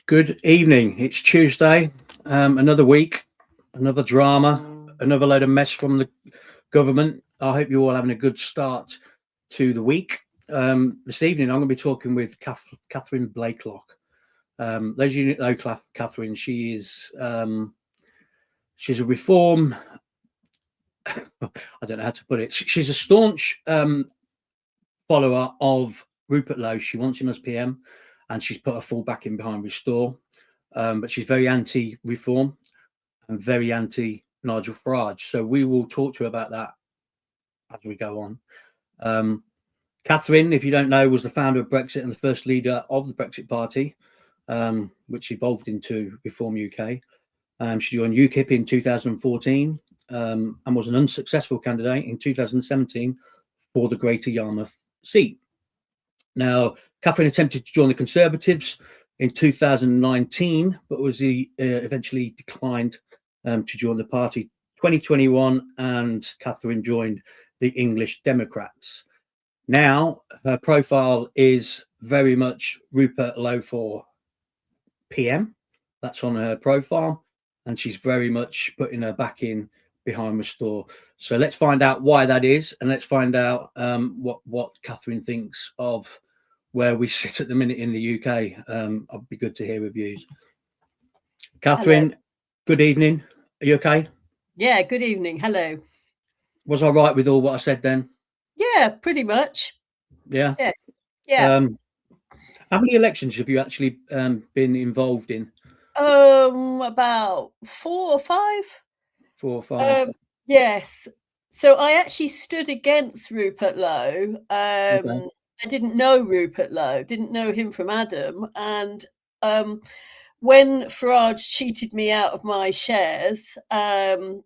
Good evening. It's Tuesday. Another week, another drama, another load of mess from the government. I hope you're all having a good start to the week. This evening, I'm going to be talking with Catherine Blaiklock. Those of you know Catherine, she's a reform. I don't know how to put it. She's a staunch follower of Rupert Lowe. She wants him as PM, and she's put her full backing behind Restore. But she's very anti-reform and very anti-Nigel Farage. So we will talk to her about that as we go on. Catherine, if you don't know, was the founder of Brexit and the first leader of the Brexit Party, which evolved into Reform UK. She joined UKIP in 2014 and was an unsuccessful candidate in 2017 for the Greater Yarmouth seat. Now, Catherine attempted to join the Conservatives in 2019, but was eventually declined to join the party. 2021, and Catherine joined the English Democrats. Now, her profile is very much Rupert Lowe for PM. That's on her profile, and she's very much putting her back in behind Restore. So let's find out why that is, and let's find out what Catherine thinks of where we sit at the minute in the UK. I'd be good to hear reviews. Catherine, hello. Good evening. Are you okay? Yeah, good evening. Hello. Was I right with all what I said then? Yeah, pretty much. Yeah? Yes. Yeah. How many elections have you actually been involved in? About 4 or 5. 4 or 5. Yes. So I actually stood against Rupert Lowe. Okay. I didn't know Rupert Lowe, didn't know him from Adam. And when Farage cheated me out of my shares and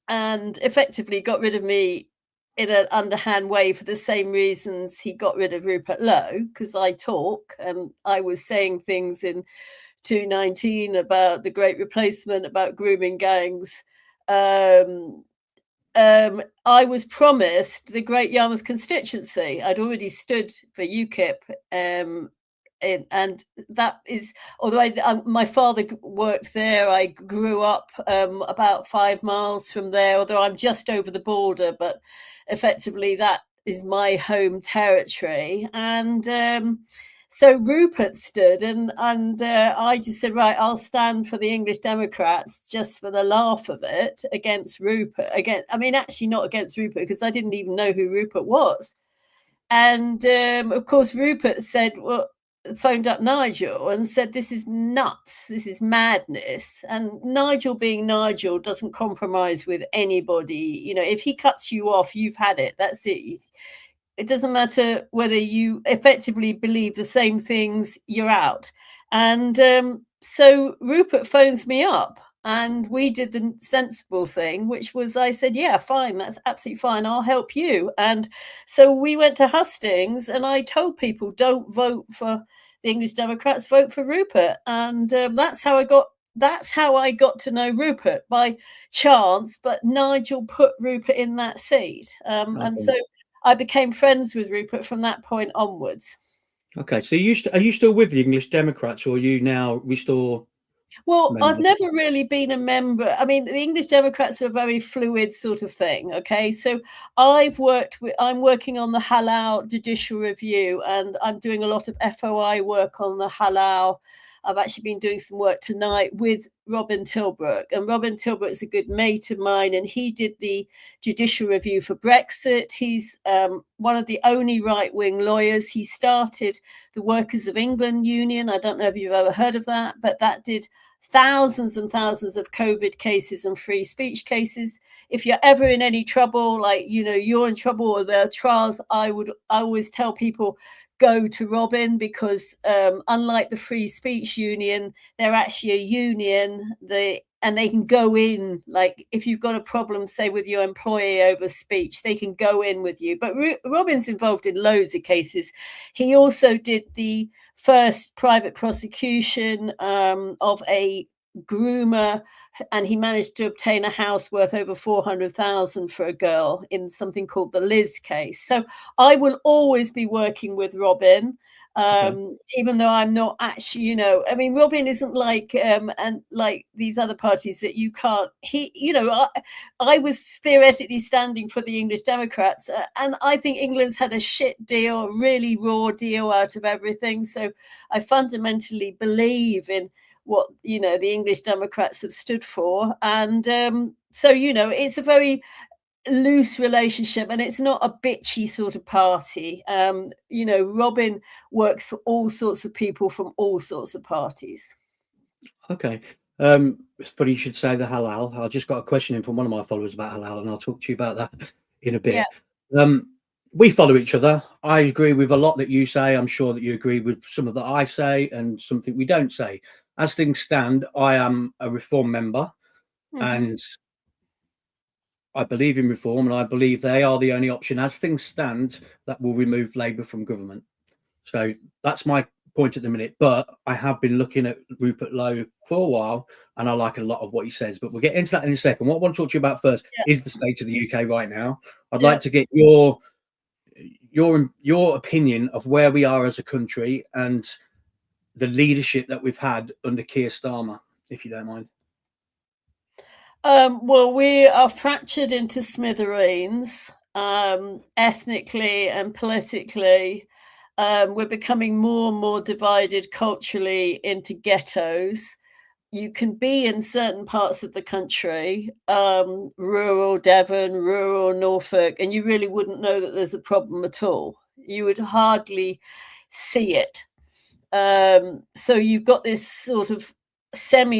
effectively got rid of me in an underhand way for the same reasons he got rid of Rupert Lowe, because I talk and I was saying things in 2019 about the Great Replacement, about grooming gangs. I was promised the Great Yarmouth constituency. I'd already stood for UKIP, and that is, although my father worked there, I grew up about 5 miles from there, although I'm just over the border, but effectively that is my home territory. And so Rupert stood, and I just said, right, I'll stand for the English Democrats just for the laugh of it against Rupert. Actually not against Rupert, because I didn't even know who Rupert was. And of course, Rupert said, well, phoned up Nigel and said, this is nuts, this is madness. And Nigel, being Nigel, doesn't compromise with anybody. You know, if he cuts you off, you've had it. That's it. It doesn't matter whether you effectively believe the same things, you're out. And so Rupert phones me up, and we did the sensible thing, which was, I said, yeah, fine, that's absolutely fine, I'll help you. And so we went to Hustings, and I told people, don't vote for the English Democrats, vote for Rupert. And that's how I got to know Rupert, by chance, but Nigel put Rupert in that seat. And so I became friends with Rupert from that point onwards. Okay, so are you still with the English Democrats, or are you now Restore? Well, member? I've never really been a member. I mean, the English Democrats are a very fluid sort of thing. Okay, so I'm working on the Halal judicial review, and I'm doing a lot of FOI work on the Halal. I've actually been doing some work tonight with Robin Tilbrook, and Robin Tilbrook is a good mate of mine, and he did the judicial review for Brexit. He's one of the only right-wing lawyers. He started the Workers of England Union. I don't know if you've ever heard of that, but that did thousands and thousands of COVID cases and free speech cases. If you're ever in any trouble, like, you know, you're in trouble or there are trials, I always tell people, go to Robin, because unlike the Free Speech Union, they're actually a union. And they can go in, like, if you've got a problem, say, with your employee over speech, they can go in with you. But Robin's involved in loads of cases. He also did the first private prosecution of a groomer, and he managed to obtain a house worth over 400,000 for a girl in something called the Liz case. So I will always be working with Robin, Okay. even though I'm not actually, I mean, Robin isn't like and like these other parties that you can't. I was theoretically standing for the English Democrats, and I think England's had a shit deal, a really raw deal out of everything. So I fundamentally believe in what the English Democrats have stood for, and so it's a very loose relationship, and it's not a bitchy sort of party. Robin works for all sorts of people from all sorts of parties. Okay. It's funny you should say the halal. I just got a question in from one of my followers about halal, and I'll talk to you about that in a Yeah. bit. We follow each other. I agree with a lot that you say. I'm sure that you agree with some of that I say and something we don't say. As things stand, I am a Reform member, Mhm. and I believe in reform, and I believe they are the only option as things stand that will remove Labour from government. So that's my point at the minute. But I have been looking at Rupert Lowe for a while, and I like a lot of what he says. But we'll get into that in a second. What I want to talk to you about first Yeah. is the state of the UK right now. I'd Yeah. like to get your opinion of where we are as a country and the leadership that we've had under Keir Starmer, if you don't mind. Well, we are fractured into smithereens, ethnically and politically. We're becoming more and more divided culturally into ghettos. You can be in certain parts of the country, rural Devon, rural Norfolk, and you really wouldn't know that there's a problem at all. You would hardly see it. So you've got this sort of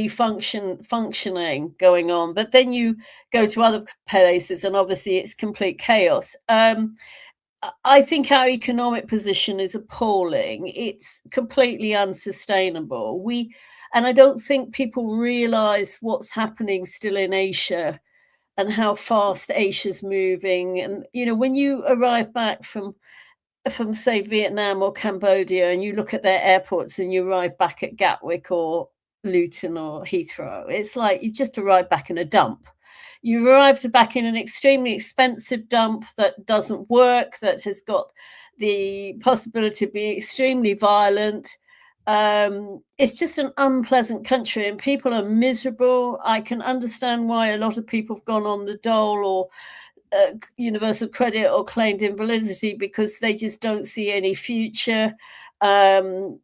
functioning going on, but then you go to other places and obviously it's complete chaos. I think our economic position is appalling. It's completely unsustainable. And I don't think people realize what's happening still in Asia and how fast Asia's moving. And when you arrive back from say Vietnam or Cambodia, and you look at their airports and you arrive back at Gatwick or Luton or Heathrow, it's like you've just arrived back in a dump. You've arrived back in an extremely expensive dump that doesn't work, that has got the possibility of being extremely violent. It's just an unpleasant country, and people are miserable. I can understand why a lot of people have gone on the dole or universal credit or claimed invalidity because they just don't see any future. We're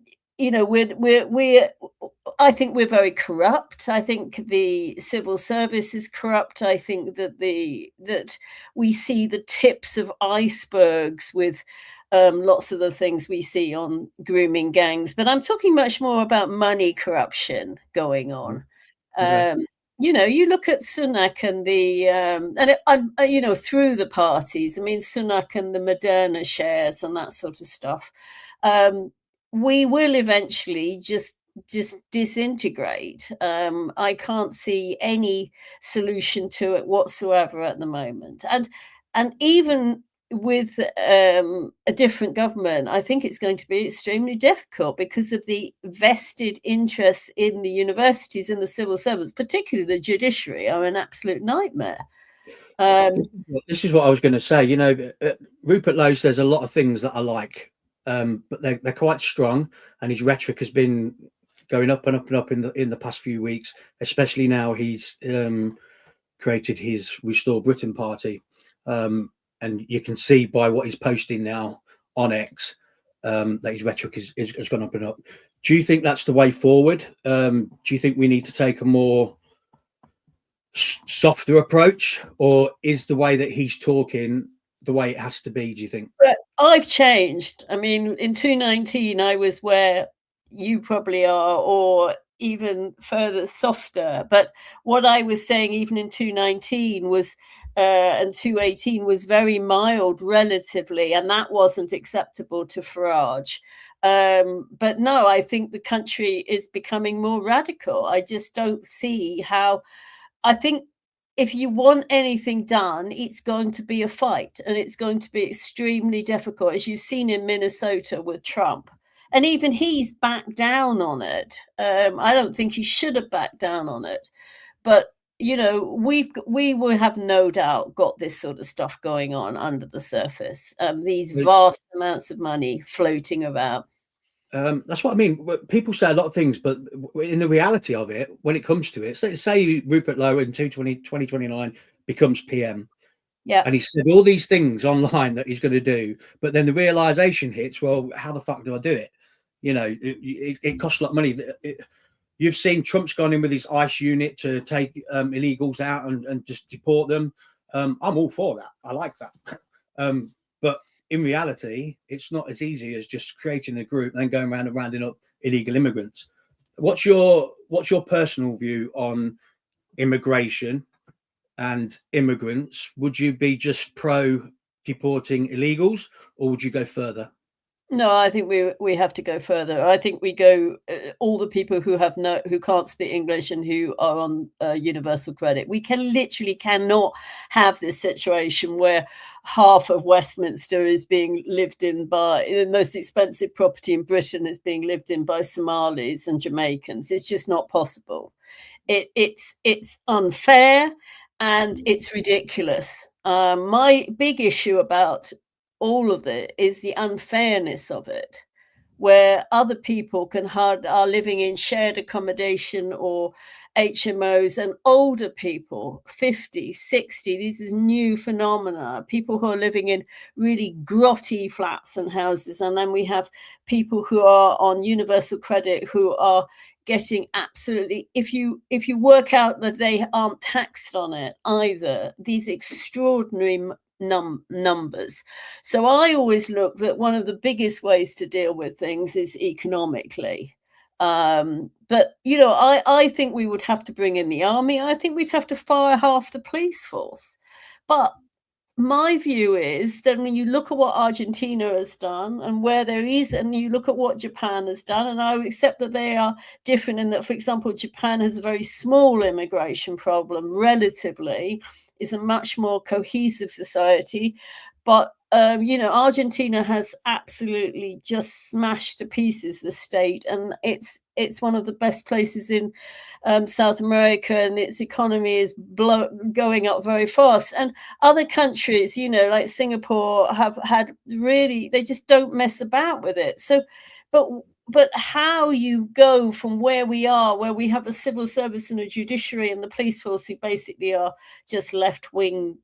I think we're very corrupt. I think the civil service is corrupt. I think that we see the tips of icebergs with lots of the things we see on grooming gangs. But I'm talking much more about money corruption going on. Okay. Um, you look at Sunak and through the parties. I mean, Sunak and the Moderna shares and that sort of stuff. We will eventually just disintegrate. I can't see any solution to it whatsoever at the moment. And even with a different government, I think it's going to be extremely difficult because of the vested interests in the universities and the civil servants, particularly the judiciary, are an absolute nightmare. This is what I was going to say. Rupert Lowe says a lot of things that I like, but they're quite strong, and his rhetoric has been going up and up and up in the past few weeks. Especially now he's created his Restore Britain party, and you can see by what he's posting now on X that his rhetoric has gone up and up. Do you think that's the way forward? Do you think we need to take a more softer approach, or is the way that he's talking the way it has to be, do you think? But I've changed. I mean, in 2019, I was where you probably are, or even further softer. But what I was saying, even in 2019, was and 2018 was very mild relatively, and that wasn't acceptable to Farage. But no, I think the country is becoming more radical. I just don't see how. I think if you want anything done, it's going to be a fight, and it's going to be extremely difficult, as you've seen in Minnesota with Trump. And even he's backed down on it. I don't think he should have backed down on it. But we will have no doubt got this sort of stuff going on under the surface. These vast amounts of money floating about. That's what I mean. People say a lot of things, but in the reality of it, when it comes to it, say Rupert Lowe in 2029 becomes PM, Yeah, and he said all these things online that he's going to do, but then the realization hits, well, how the fuck do I do it? It costs a lot of money. You've seen Trump's gone in with his ICE unit to take illegals out and just deport them. I'm all for that. I like that. But in reality, it's not as easy as just creating a group and then going around and rounding up illegal immigrants. What's your personal view on immigration and immigrants? Would you be just pro deporting illegals, or would you go further? no, I think we have to go further. I think we go all the people who can't speak English and who are on universal credit. We cannot have this situation where half of Westminster is being lived in by the most expensive property in Britain is being lived in by Somalis and Jamaicans. It's just not possible. It's unfair and it's ridiculous. My big issue about all of it is the unfairness of it, where other people are living in shared accommodation or HMOs, and older people, 50, 60, this is new phenomena, people who are living in really grotty flats and houses. And then we have people who are on universal credit who are getting absolutely, if you work out that they aren't taxed on it either, these extraordinary numbers. So I always look that one of the biggest ways to deal with things is economically. But I think we would have to bring in the army. I think we'd have to fire half the police force. But my view is that when you look at what Argentina has done and where there is, and you look at what Japan has done, and I accept that they are different in that, for example, Japan has a very small immigration problem, relatively, is a much more cohesive society. But Argentina has absolutely just smashed to pieces the state, and it's one of the best places in South America, and its economy is going up very fast. And other countries, like Singapore, have had really, they just don't mess about with it. So, but how you go from where we are, where we have a civil service and a judiciary and the police force who basically are just left wing,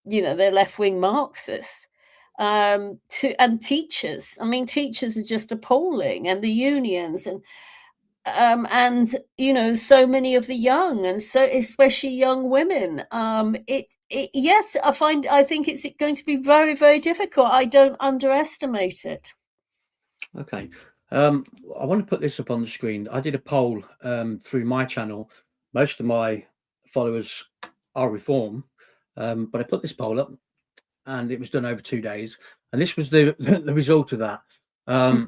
they're left wing Marxists, and teachers. I mean, teachers are just appalling, and the unions, and so many of the young, and so especially young women. Yes, I think it's going to be very, very difficult. I don't underestimate it. Okay. I want to put this up on the screen. I did a poll through my channel. Most of my followers are reform, but I put this poll up, and it was done over 2 days. And this was the result of that. A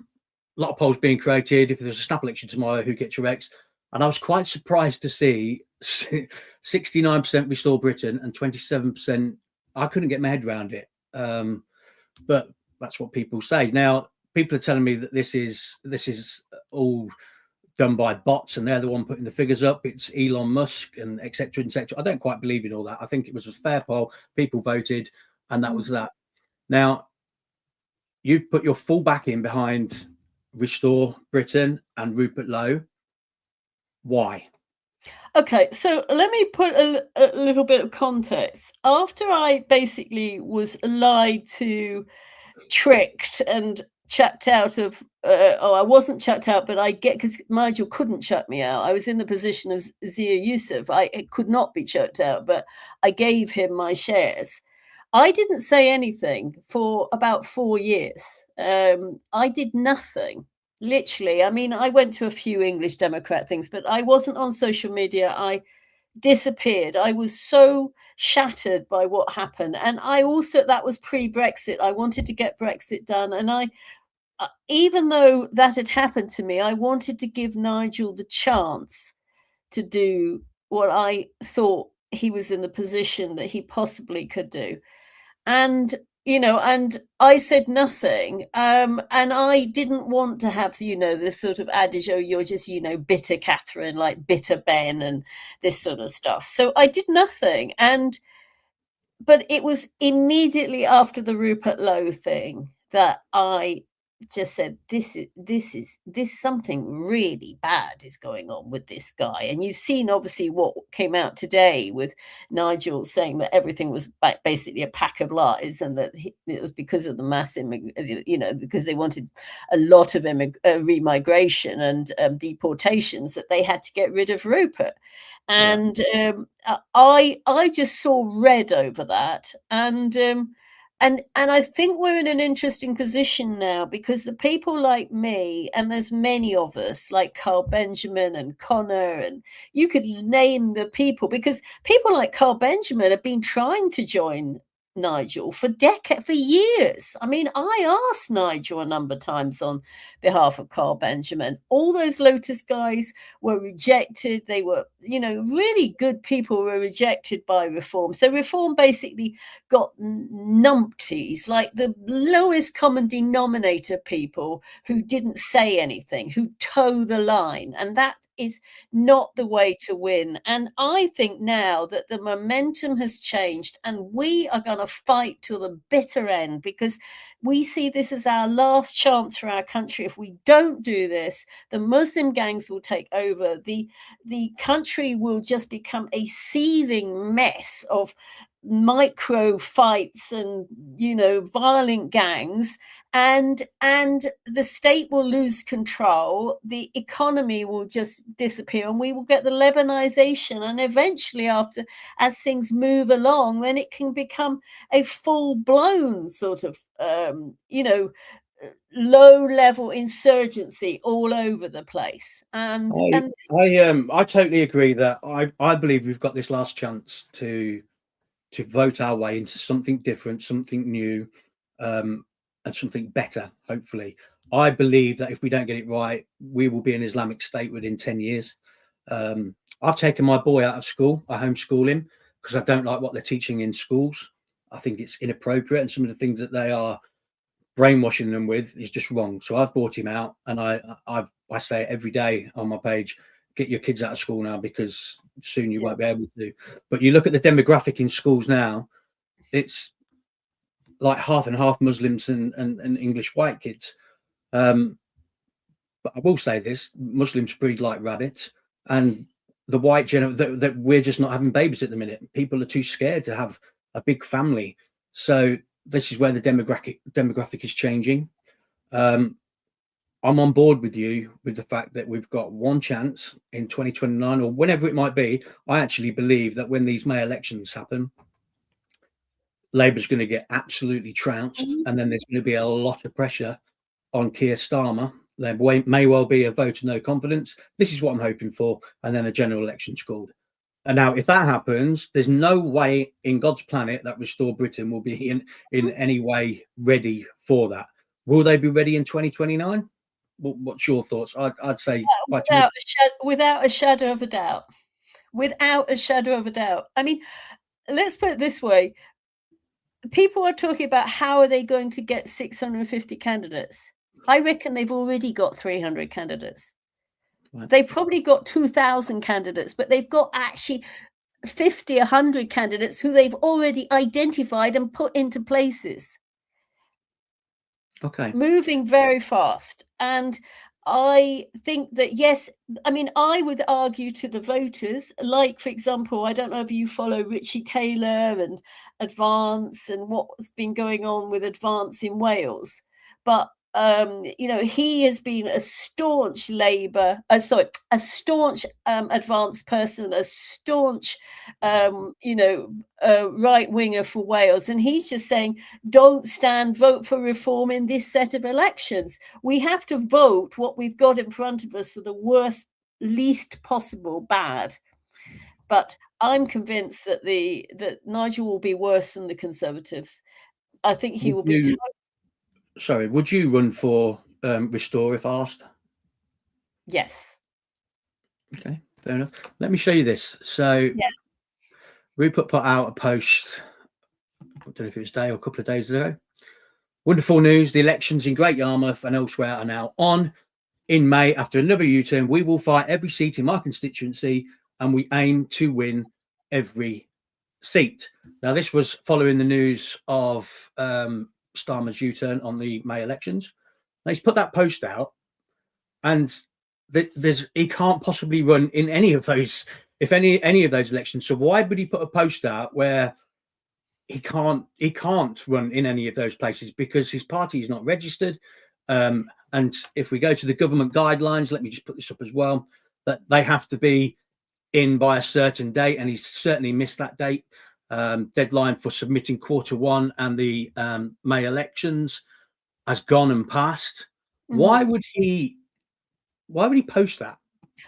lot of polls being created. If there's a snap election tomorrow, who gets your ex? And I was quite surprised to see 69% restore Britain and 27%. I couldn't get my head around it. But that's what people say. Now, people are telling me that this is all done by bots, and they're the one putting the figures up. It's Elon Musk and etc. etc. I don't quite believe in all that. I think it was a fair poll. People voted, and that was that. Now, you've put your full back in behind Restore Britain and Rupert Lowe. Why? Okay, so let me put a little bit of context. After I basically was lied to, tricked, and chucked out of, I wasn't chucked out, but because Nigel couldn't chuck me out. I was in the position of Zia Yusuf. It could not be chucked out, but I gave him my shares. I didn't say anything for about 4 years. I did nothing. Literally, I mean, I went to a few English Democrat things, but I wasn't on social media. I disappeared. I was so shattered by what happened. And that was pre-Brexit. I wanted to get Brexit done. And even though that had happened to me, I wanted to give Nigel the chance to do what I thought he was in the position that he possibly could do. And you know, and I said nothing. And I didn't want to have, you know, this sort of adage, oh, you're just, you know, bitter Catherine, like bitter Ben and this sort of stuff. So I did nothing. But it was immediately after the Rupert Lowe thing that I just said, this something really bad is going on with this guy. And you've seen obviously what came out today with Nigel saying that everything was basically a pack of lies, and that it was because of the mass you know, because they wanted a lot of remigration and deportations, that they had to get rid of Rupert. And I just saw red over that, and I think we're in an interesting position now, because the people like me, and there's many of us like Carl Benjamin and Connor, and you could name the people, because people like Carl Benjamin have been trying to join Nigel for years. I mean, I asked Nigel a number of times on behalf of Carl Benjamin. All those Lotus guys were rejected. They were, you know, really good people were rejected by Reform. So Reform basically got numpties, like the lowest common denominator people who didn't say anything, who toe the line. And that is not the way to win. And I think now that the momentum has changed, and we are going to fight till the bitter end, because we see this as our last chance for our country. If we don't do this, the Muslim gangs will take over. The country will just become a seething mess of micro fights and, you know, violent gangs, and the state will lose control, the economy will just disappear, and we will get the Lebanization, and eventually, after, as things move along, then it can become a full-blown sort of you know, low level insurgency all over the place. And I totally agree that I believe we've got this last chance to vote our way into something different, something new, and something better, hopefully. I believe that if we don't get it right, we will be an Islamic State within 10 years. I've taken my boy out of school. I homeschool him because I don't like what they're teaching in schools. I think it's inappropriate, and some of the things that they are brainwashing them with is just wrong. So I've brought him out, and I say it every day on my page: get your kids out of school now, because soon you won't be able to. But you look at the demographic in schools now, it's like half and half Muslims and English white kids. But I will say this: Muslims breed like rabbits, and the white that we're just not having babies at the minute. People are too scared to have a big family. So this is where the demographic is changing. I'm on board with you with the fact that we've got one chance in 2029 or whenever it might be. I actually believe that when these May elections happen, Labour's going to get absolutely trounced, and then there's going to be a lot of pressure on Keir Starmer. There may well be a vote of no confidence. This is what I'm hoping for, and then a general election's called. And now, if that happens, there's no way in God's planet that Restore Britain will be in any way ready for that. Will they be ready in 2029? What's your thoughts? I'd say without a shadow of a doubt. Without a shadow of a doubt. I mean, let's put it this way. People are talking about how are they going to get 650 candidates. I reckon they've already got 300 candidates. Right. They've probably got 2,000 candidates, but they've got actually 50, 100 candidates who they've already identified and put into places. Okay. Moving very fast. And I think that, yes, I mean, I would argue to the voters, like, for example, I don't know if you follow Richie Taylor and Advance and what's been going on with Advance in Wales, but you know, he has been a staunch a staunch Advance person, a staunch, you know, right winger for Wales. And he's just saying, don't vote for reform in this set of elections. We have to vote what we've got in front of us for the worst, least possible bad. But I'm convinced that that Nigel will be worse than the Conservatives. I think he will be. Sorry, would you run for Restore if asked? Yes. Okay, fair enough. Let me show you this. So Rupert put out a post don't know if it was a day or a couple of days ago. Wonderful news. The elections in Great Yarmouth and elsewhere are now on. In May, after another U-turn, we will fight every seat in my constituency and we aim to win every seat. Now, this was following the news of Starmer's U-turn on the May elections. Now, he's put that post out, and he can't possibly run in any of those, if any of those elections. So why would he put a post out where he can't run in any of those places? Because his party is not registered. And if we go to the government guidelines, let me just put this up as well, that they have to be in by a certain date, and he's certainly missed that date. Deadline for submitting Q1 and the May elections has gone and passed. Mm-hmm. Why would he post that?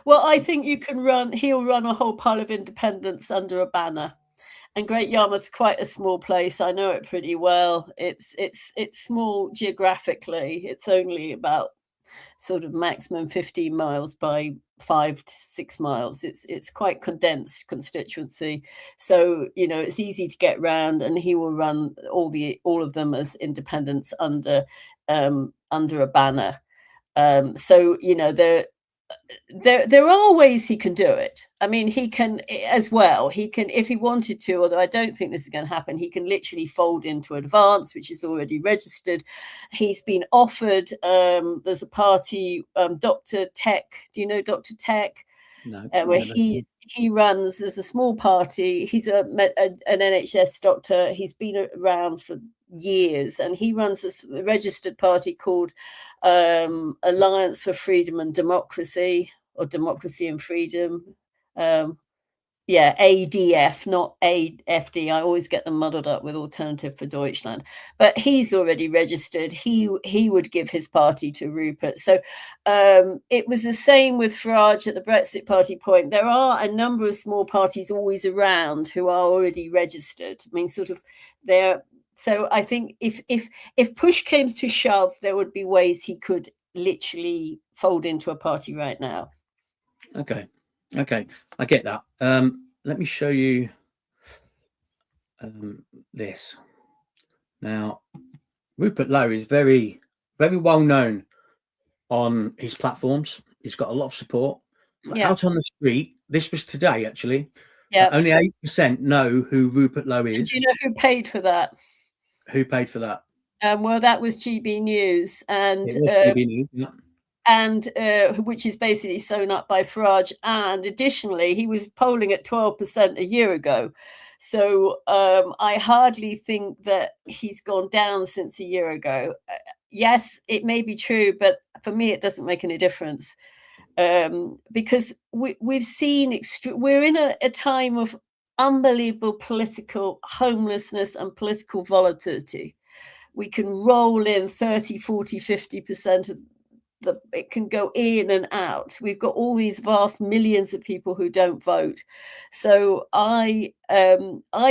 Well, I think he'll run a whole pile of independents under a banner. And Great Yarmouth's quite a small place. I know it pretty well. It's small geographically. It's only about sort of maximum 15 miles by 5 to 6 miles. It's quite condensed constituency. So, it's easy to get round, and he will run all of them as independents under a banner. So, there are ways he can do it. I mean, he can as well. He can, if he wanted to, although I don't think this is going to happen, he can literally fold into Advance, which is already registered. He's been offered, there's a party, Dr. Tech. Do you know Dr. Tech? No. Where he runs, there's a small party. He's an NHS doctor. He's been around for years, and he runs a registered party called Alliance for Freedom and Democracy, or Democracy and Freedom. ADF, not AFD. I always get them muddled up with Alternative for Deutschland. But he's already registered. He would give his party to Rupert. So it was the same with Farage at the Brexit Party point. There are a number of small parties always around who are already registered. I mean, sort of there. So I think if push came to shove, there would be ways he could literally fold into a party right now. Okay, I get that. Let me show you this. Now, Rupert Lowe is very, very well known on his platforms. He's got a lot of support. Yeah. Out on the street, this was today actually. Yeah. Only 8% know who Rupert Lowe is. And do you know who paid for that? Who paid for that? Well, that was GB News, and GB News, yeah. And which is basically sewn up by Farage. And additionally, he was polling at 12% a year ago. So I hardly think that he's gone down since a year ago. Yes, it may be true, but for me, it doesn't make any difference. Because we've seen, we're in a time of unbelievable political homelessness and political volatility. We can roll in 30, 40, 50% of it can go in and out. We've got all these vast millions of people who don't vote. So I've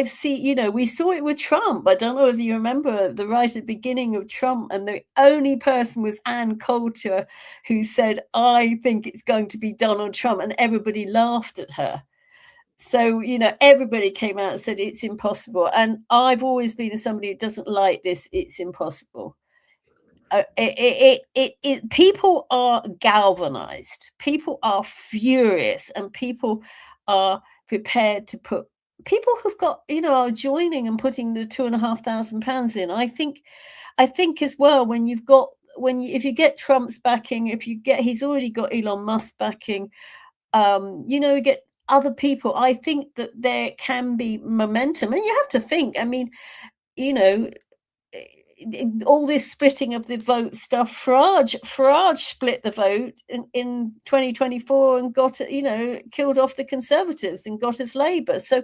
seen, we saw it with Trump. I don't know if you remember right at the beginning of Trump, and the only person was Ann Coulter, who said, I think it's going to be Donald Trump, and everybody laughed at her. So, everybody came out and said it's impossible. And I've always been somebody who doesn't like this. It's impossible. People are galvanized. People are furious, and people are prepared to put. People who've got, are joining and putting the £2,500 in. I think as well, if you get Trump's backing, he's already got Elon Musk backing. You get other people. I think that there can be momentum, and you have to think. I mean, all this splitting of the vote stuff. Farage split the vote in 2024 and got, killed off the Conservatives and got us Labour. So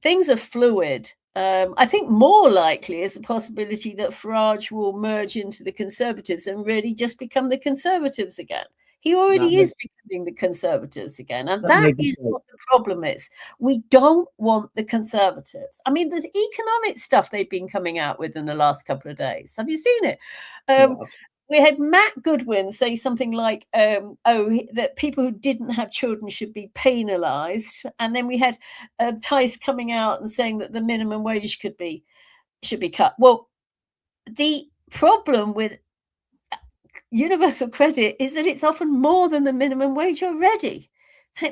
things are fluid. I think more likely is a possibility that Farage will merge into the Conservatives and really just become the Conservatives again. He already is becoming the Conservatives again. And that is what the problem is. We don't want the Conservatives. I mean, the economic stuff they've been coming out with in the last couple of days. Have you seen it? We had Matt Goodwin say something like, that people who didn't have children should be penalised. And then we had Tice coming out and saying that the minimum wage could be should be cut. Well, the problem with universal credit is that it's often more than the minimum wage already.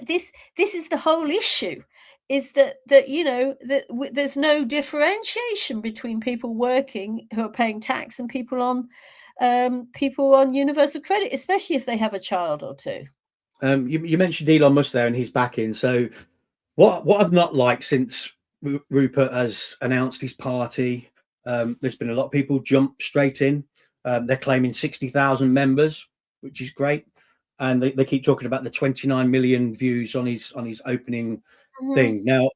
This is the whole issue, is that there's no differentiation between people working who are paying tax and people on universal credit, especially if they have a child or two. You mentioned Elon Musk there and his backing. So what I've not liked since Rupert has announced his party, there's been a lot of people jump straight in. They're claiming 60,000 members, which is great, and they keep talking about the 29 million views on his opening thing. Now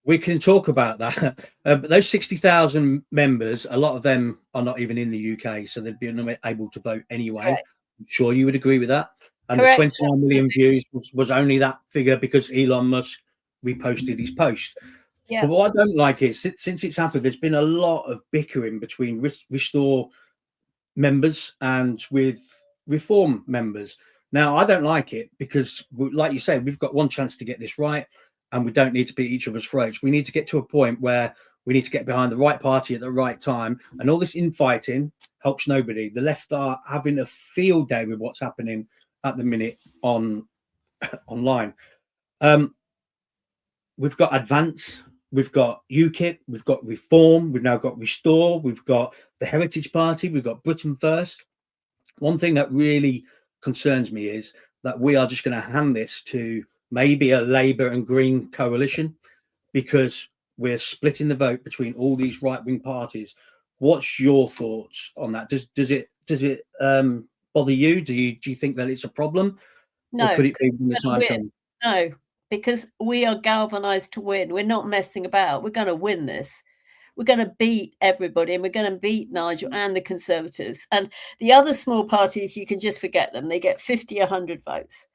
we can talk about that, but those 60,000 members, a lot of them are not even in the UK, so they'd be able to vote anyway. Correct. I'm sure you would agree with that. And Correct. the 29 million views was only that figure because Elon Musk reposted his post. Yeah. But what I don't like is since it's happened, there's been a lot of bickering between Restore members and with Reform members. Now, I don't like it because, like you say, we've got one chance to get this right, and we don't need to beat each other's throats. We need to get to a point where we need to get behind the right party at the right time, and all this infighting helps nobody. The left are having a field day with what's happening at the minute online. We've got Advance, we've got UKIP, we've got Reform, we've now got Restore, we've got the Heritage Party, we've got Britain First. One thing that really concerns me is that we are just going to hand this to maybe a Labour and Green coalition because we're splitting the vote between all these right-wing parties. What's your thoughts on that? Does it bother you? Do you think that it's a problem? No, or could it be when the time comes? No, because we are galvanized to win. We're not messing about. We're going to win this. We're going to beat everybody, and we're going to beat Nigel and the Conservatives. And the other small parties, you can just forget them. They get 50, 100 votes.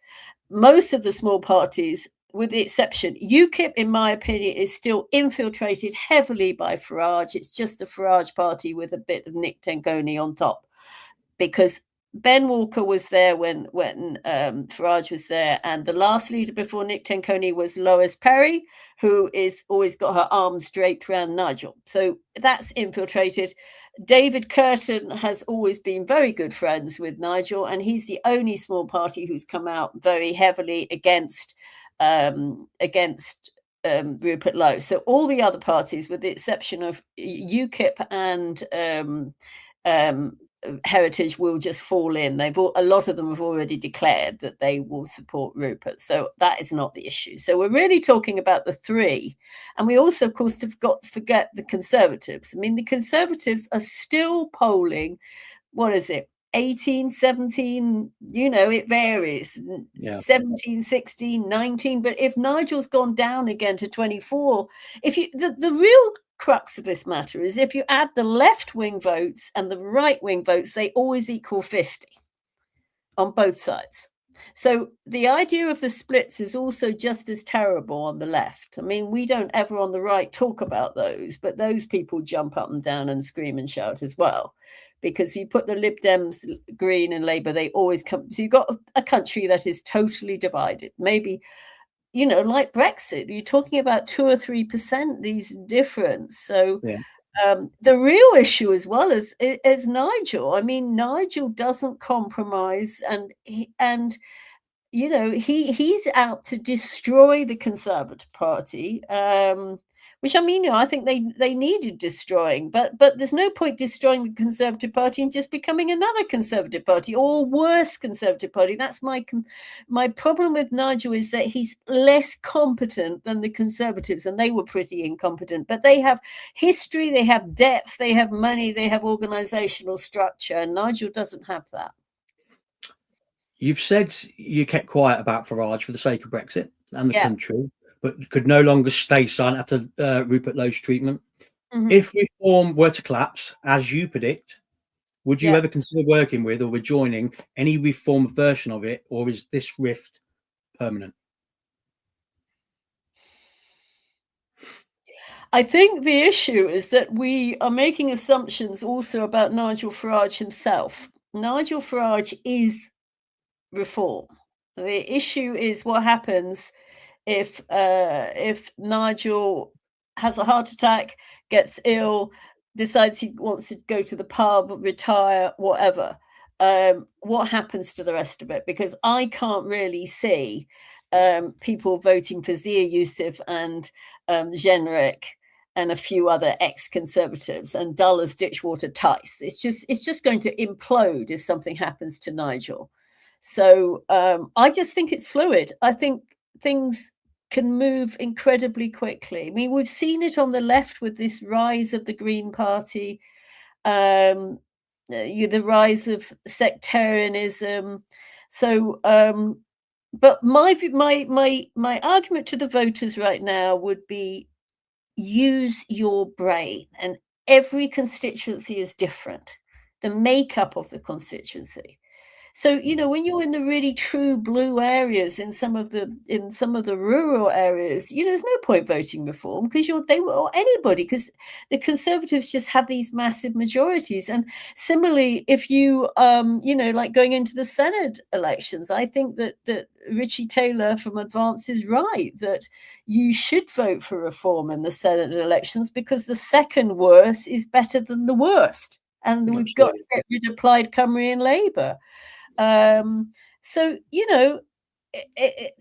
Most of the small parties, with the exception, UKIP, in my opinion, is still infiltrated heavily by Farage. It's just a Farage party with a bit of Nick Tenconi on top, because Ben Walker was there when Farage was there, and the last leader before Nick Tenconi was Lois Perry, who is always got her arms draped around Nigel. So that's infiltrated. David Curtin has always been very good friends with Nigel, and he's the only small party who's come out very heavily against Rupert Lowe. So all the other parties, with the exception of UKIP and Heritage, will just fall in. A lot of them have already declared that they will support Rupert, so that is not the issue. So we're really talking about the three, and we also, of course, have got to forget the Conservatives. I mean, the Conservatives are still polling. What is it? 18, 17, it varies. Yeah. 17, 16, 19. But if Nigel's gone down again to 24, the real crux of this matter is if you add the left-wing votes and the right-wing votes, they always equal 50 on both sides. So the idea of the splits is also just as terrible on the left. I mean, we don't ever on the right talk about those, but those people jump up and down and scream and shout as well. Because you put the Lib Dems, Green and Labour, they always come. So you've got a country that is totally divided. Maybe, like Brexit, you're talking about 2 or 3% these difference. So yeah. The real issue as well is Nigel. I mean, Nigel doesn't compromise, and he's out to destroy the Conservative Party. Which, I mean, I think they needed destroying, but there's no point destroying the Conservative Party and just becoming another Conservative Party or worse Conservative Party. That's my problem with Nigel, is that he's less competent than the Conservatives, and they were pretty incompetent. But they have history, they have depth, they have money, they have organisational structure, and Nigel doesn't have that. You've said you kept quiet about Farage for the sake of Brexit and the country, but could no longer stay silent after Rupert Lowe's treatment. Mm-hmm. If Reform were to collapse, as you predict, would you ever consider working with or rejoining any Reform version of it, or is this rift permanent? I think the issue is that we are making assumptions also about Nigel Farage himself. Nigel Farage is Reform. The issue is what happens if Nigel has a heart attack, gets ill, decides he wants to go to the pub, retire, whatever. What happens to the rest of it? Because I can't really see people voting for Zia Youssef and Generic and a few other ex-conservatives and dull as ditchwater Tice. It's just going to implode if something happens to Nigel. So I just think it's fluid. I think things can move incredibly quickly. I mean, we've seen it on the left with this rise of the Green Party, the rise of sectarianism. So, but my argument to the voters right now would be use your brain, and every constituency is different. The makeup of the constituency. So, when you're in the really true blue areas in some of the rural areas, there's no point voting reform because or anybody, because the Conservatives just have these massive majorities. And similarly, if you like going into the Senate elections, I think that Richie Taylor from Advance is right that you should vote for reform in the Senate elections because the second worst is better than the worst. And we've got to get rid of Plaid Cymru and Labour. So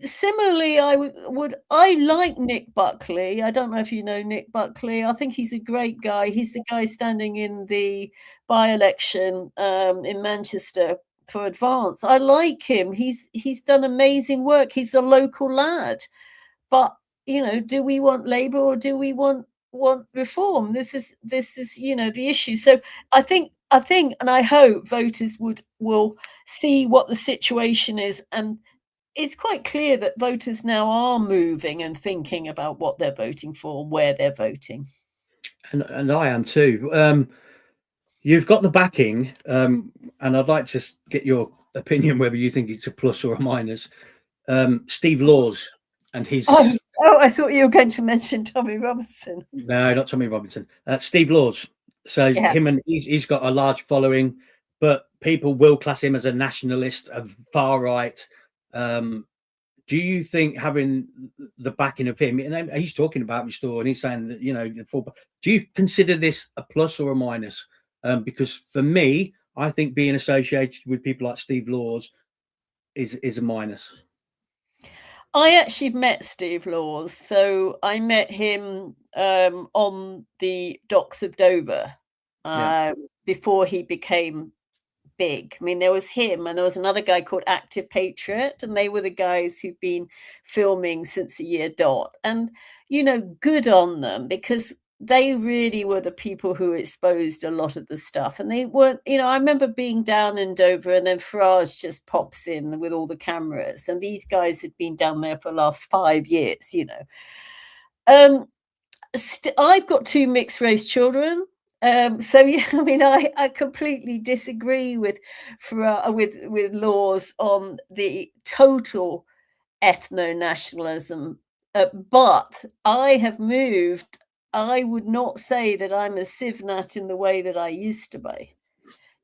similarly, I like Nick Buckley. I don't know if you know Nick Buckley. I think he's a great guy. He's the guy standing in the by-election in Manchester for Advance. I like him. He's done amazing work. He's a local lad. But do we want Labour or do we want reform? This is the issue. So I think and I hope voters will see what the situation is, and it's quite clear that voters now are moving and thinking about what they're voting for and where they're voting. And I am too. You've got the backing, and I'd like to get your opinion whether you think it's a plus or a minus. Steve Laws and his. Oh, I thought you were going to mention Tommy Robinson. No, not Tommy Robinson. Steve Laws. So him, and he's got a large following, but people will class him as a nationalist, a far right. Do you think having the backing of him, and he's talking about Restore, and he's saying that do you consider this a plus or a minus? Because for me, I think being associated with people like Steve Laws is a minus. I actually met Steve Laws. So I met him on the docks of Dover before he became big. I mean, there was him and there was another guy called Active Patriot, and they were the guys who've been filming since a year dot. And, good on them, because they really were the people who exposed a lot of the stuff. And they weren't, I remember being down in Dover and then Farage just pops in with all the cameras. And these guys had been down there for the last 5 years, I've got 2 mixed race children. So yeah, I mean, I completely disagree with Laws on the total ethno-nationalism. But I have moved. I would not say that I'm a civnat in the way that I used to be.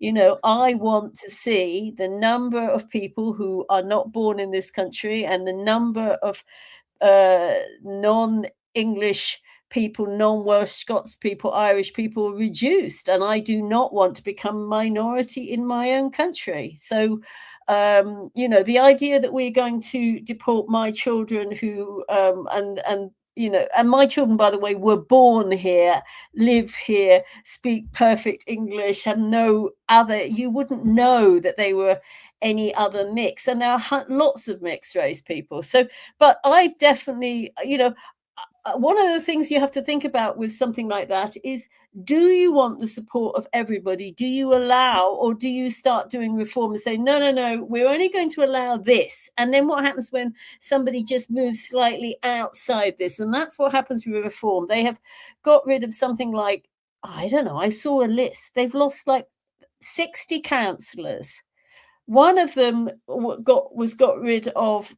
I want to see the number of people who are not born in this country and the number of non-English people, non-Welsh, Scots people, Irish people reduced. And I do not want to become a minority in my own country. So, the idea that we're going to deport my children who, and my children, by the way, were born here, live here, speak perfect English, have no other, you wouldn't know that they were any other mix. And there are lots of mixed race people. So, but I definitely, one of the things you have to think about with something like that is, do you want the support of everybody? Do you allow, or do you start doing reform and say, no, we're only going to allow this? And then what happens when somebody just moves slightly outside this? And that's what happens with reform. They have got rid of something like, I don't know, I saw a list. They've lost like 60 councillors. One of them got rid of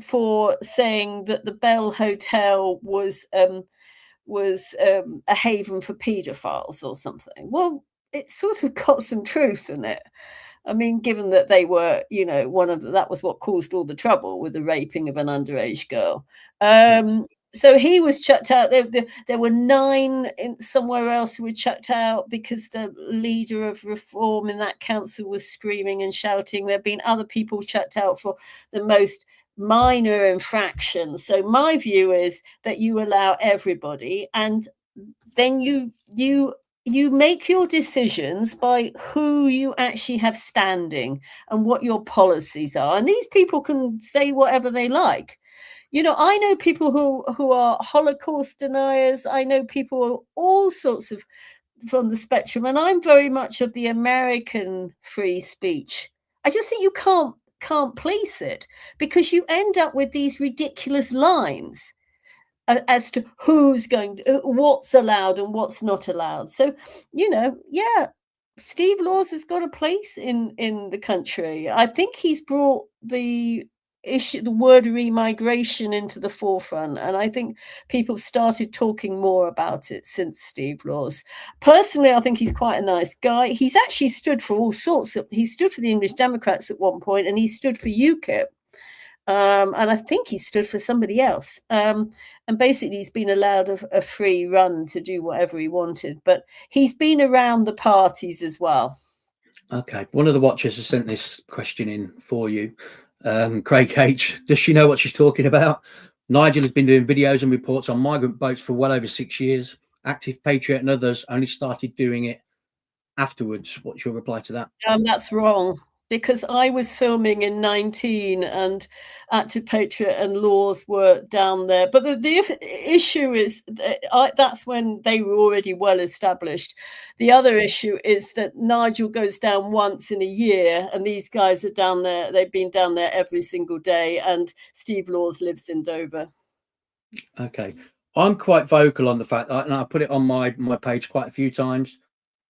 for saying that the Bell Hotel was a haven for paedophiles or something. Well, it sort of got some truth in it. I mean, given that they were, that was what caused all the trouble with the raping of an underage girl. So he was chucked out. There were 9 in somewhere else who were chucked out because the leader of reform in that council was screaming and shouting. There have been other people chucked out for the most minor infractions. So my view is that you allow everybody, and then you make your decisions by who you actually have standing and what your policies are. And these people can say whatever they like. I know people who are Holocaust deniers. I know people all sorts of from the spectrum, and I'm very much of the American free speech. I just think you can't place it, because you end up with these ridiculous lines as to who's going to, what's allowed and what's not allowed. So, yeah, Steve Laws has got a place in the country. I think he's brought the word remigration into the forefront, and I think people started talking more about it since Steve Laws. Personally, I think he's quite a nice guy. He's actually stood for all sorts of. He stood for the English Democrats at one point, and he stood for UKIP. And I think he stood for somebody else. And basically, he's been allowed a free run to do whatever he wanted. But he's been around the parties as well. Okay. One of the watchers has sent this question in for you. Craig H. Does she know what she's talking about? Nigel has been doing videos and reports on migrant boats for well over 6 years. Active Patriot and others only started doing it afterwards. What's your reply to that? That's wrong, because I was filming in 19 and Active Patriot and Laws were down there. But the issue is that's when they were already well established. The other issue is that Nigel goes down once in a year, and these guys are down there. They've been down there every single day, and Steve Laws lives in Dover. Okay. I'm quite vocal on the fact, and I put it on my page quite a few times,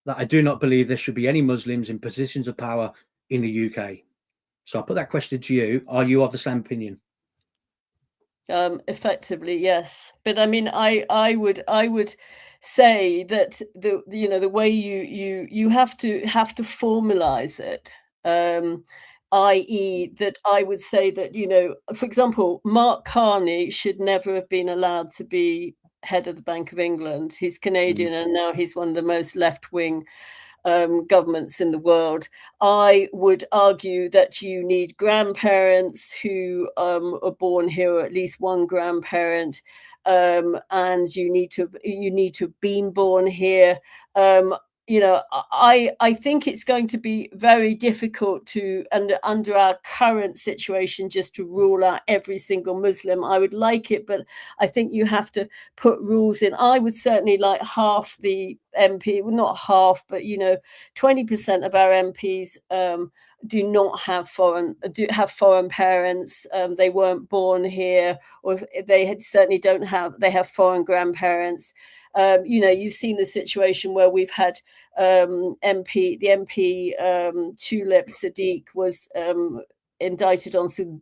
that I do not believe there should be any Muslims in positions of power in the UK. So I'll put that question to you. Are you of the same opinion? Effectively, yes. But I mean, I would say that the way you have to formalize it, i.e., that I would say that, for example, Mark Carney should never have been allowed to be head of the Bank of England. He's Canadian, and now he's one of the most left-wing governments in the world. I would argue that you need grandparents who are born here, or at least one grandparent, and you need to have been born here. I think it's going to be very difficult to, under our current situation, just to rule out every single Muslim. I would like it, but I think you have to put rules in. I would certainly like half the MP, well, not half, but 20% of our MPs do not have foreign parents. They weren't born here, or if they certainly don't have. They have foreign grandparents. You've seen the situation where we've had the MP Tulip Sadiq was indicted on some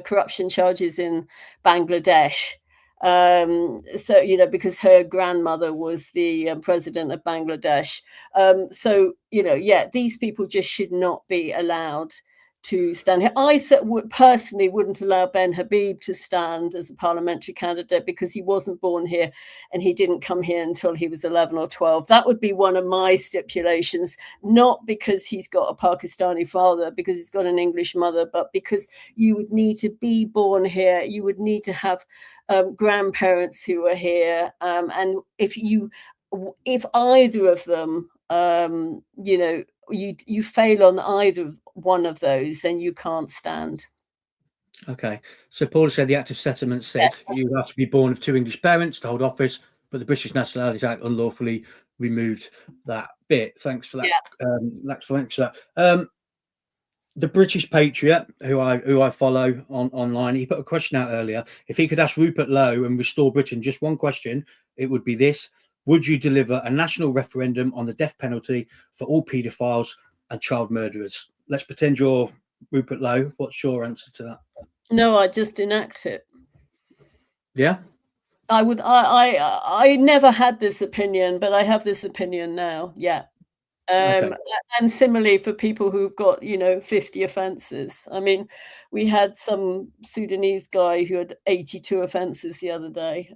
corruption charges in Bangladesh. Because her grandmother was the president of Bangladesh. These people just should not be allowed to stand here. I personally wouldn't allow Ben Habib to stand as a parliamentary candidate, because he wasn't born here and he didn't come here until he was 11 or 12. That would be one of my stipulations, not because he's got a Pakistani father, because he's got an English mother, but because you would need to be born here. You would need to have grandparents who are here. And if either of them, you fail on either one of those, then you can't stand. Okay. So Paul said the Act of Settlement said you have to be born of 2 English parents to hold office, but the British Nationality Act unlawfully removed that bit. Thanks for that. Yeah. Thanks for that. The British Patriot, who I follow online, he put a question out earlier. If he could ask Rupert Lowe and restore Britain just one question, it would be this: would you deliver a national referendum on the death penalty for all paedophiles and child murderers? Let's pretend you're Rupert Lowe. What's your answer to that? No, I just enact it. Yeah, I would. I never had this opinion, but I have this opinion now. Yeah. Okay. And similarly for people who've got, 50 offences. I mean, we had some Sudanese guy who had 82 offences the other day.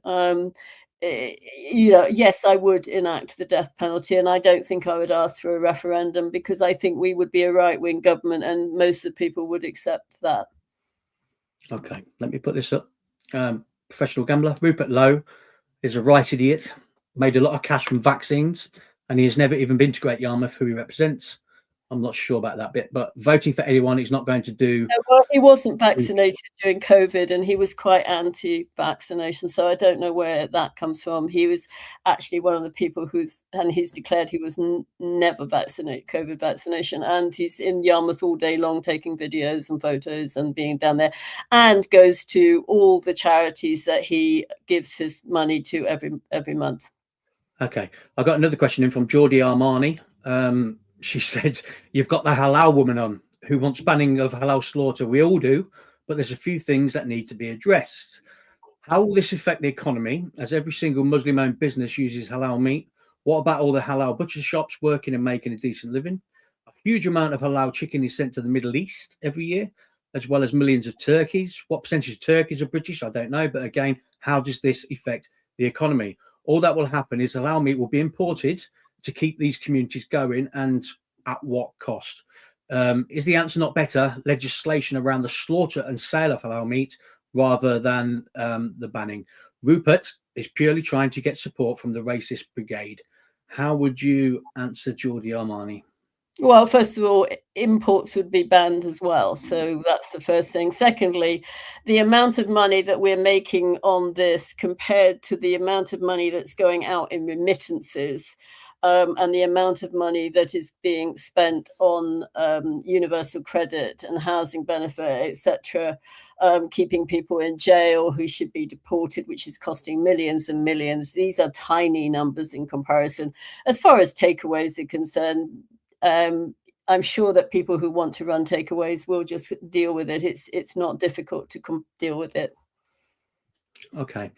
Yes, I would enact the death penalty, and I don't think I would ask for a referendum because I think we would be a right-wing government and most of the people would accept that. Okay, let me put this up. Professional gambler Rupert Lowe is a right idiot, made a lot of cash from vaccines, and he has never even been to Great Yarmouth, who he represents. I'm not sure about that bit, but voting for anyone is not going to do. Well, he wasn't vaccinated during COVID, and he was quite anti-vaccination, so I don't know where that comes from. He was actually one of the people he's declared he was never vaccinated, COVID vaccination, and he's in Yarmouth all day long taking videos and photos and being down there, and goes to all the charities that he gives his money to every month. Okay, I got another question in from Geordie Armani. She said, "You've got the halal woman on who wants banning of halal slaughter. We all do, but there's a few things that need to be addressed. How will this affect the economy as every single Muslim-owned business uses halal meat? What about all the halal butcher shops working and making a decent living? A huge amount of halal chicken is sent to the Middle East every year, as well as millions of turkeys. What percentage of turkeys are British? I don't know. But again, how does this affect the economy? All that will happen is halal meat will be imported to keep these communities going, and at what cost? Is the answer not better legislation around the slaughter and sale of halal meat rather than the banning? Rupert is purely trying to get support from the racist brigade. How would you answer Geordie Armani? Well, first of all, imports would be banned as well. So that's the first thing. Secondly, the amount of money that we're making on this compared to the amount of money that's going out in remittances, and the amount of money that is being spent on universal credit and housing benefit, etc., keeping people in jail who should be deported, which is costing millions and millions. These are tiny numbers in comparison. As far as takeaways are concerned, I'm sure that people who want to run takeaways will just deal with it. It's not difficult to deal with it. Okay.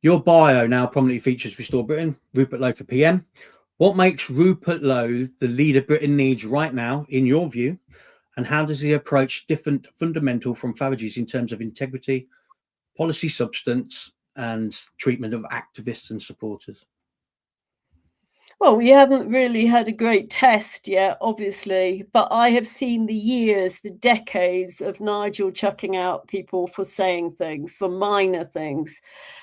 Your bio now prominently features Restore Britain, Rupert Lowe for PM. What makes Rupert Lowe the leader Britain needs right now, in your view? And how does he approach different fundamental from Farage's in terms of integrity, policy substance, and treatment of activists and supporters? Well, we haven't really had a great test yet, obviously, but I have seen the years, the decades of Nigel chucking out people for saying things, for minor things.